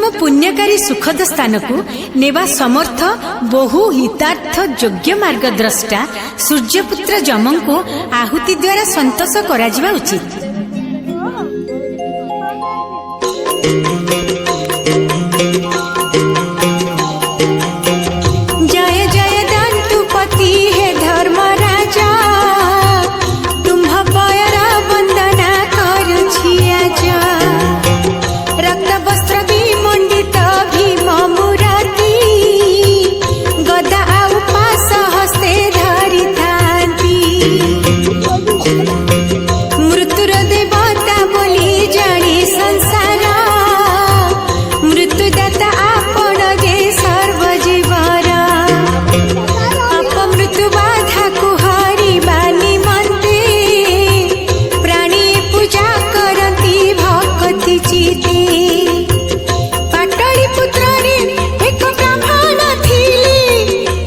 उत्तम पुण्यकारी सुखद स्थान को नेवा समर्थ बहु हितार्थ योग्य मार्गद्रष्टा सूर्यपुत्र जम को आहुति द्वारा संतोष करा जिबा उचित। जय जय दंतुपति हे धर्म राजा, तुम्ह पयरा वंदना करुछि आज। रक्त वस्त्र विमंडित भीम मुराती, गदा आउ पास हस्ते धरि थांती। मृत्युर देवता बोली जानी संसार, मृत्युदाता आपण गे सर्वजीवर। अपमृत्यु बाधा को हरिबा निमंते, प्राणी पूजा करती भक्ति चिते। पाटली पुत्र रे एक ब्राह्मण थिले,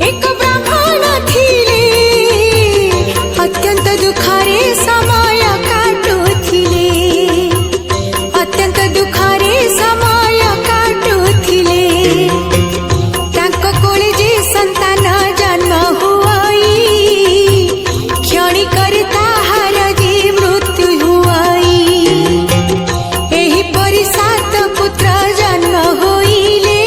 एक ब्राह्मण थिले, अत्यंत दुखरे समय काटुथिले, अत्यंत दुखरे समय काटुथिले। तांको कोले जे संतान जन्म हुआई, क्षणी करे ताहार जे मृत्यु हुआई। एही परि सात पुत्र जन्म होइले,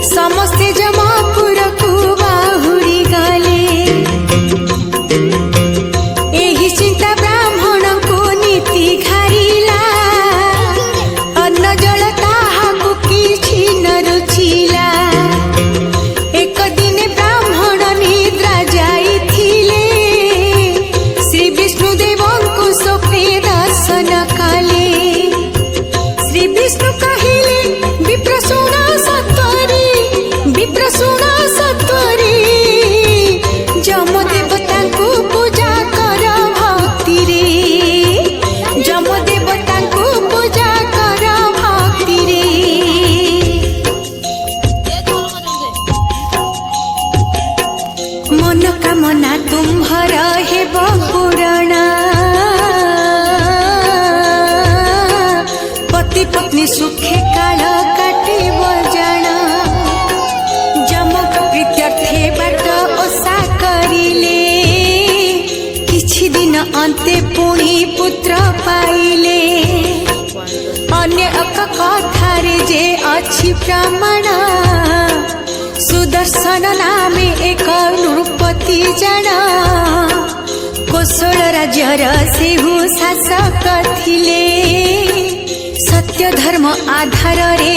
समस्ते जमापुर को बाहुरी गले। एही चिंता ब्राह्मण को नीति घारिला, अन्न जल ताहाकु किछि न रुचिला। एक दिने ब्राह्मण निद्रा जाइथिले, श्री विष्णुदेवଙ୍କୁ स्वप्ने दर्शन कले। श्री विष्णु कहिले विप्र शुण सत्वरे, विप्र शुण सत्वरे। जम देवताଙ୍କୁ पूजा कर भक्ति रे, जम देवताଙ୍କୁ पूजा कर भक्ति रे। मनोकामना तुम्हर हेब पूरण, पति पत्नी सुखे काल काटिब जान। जमक प्रीत्यर्थे बाट ओषा करिले, किछि दिन अन्ते पुणी पुत्र पाइले। अन्य एक कथारे जे अछि प्रमाण, सुदर्शन नामे एक नृपति जन। कोशल राज्यर सेहु शासक थिले, सत्य धर्म आधार रे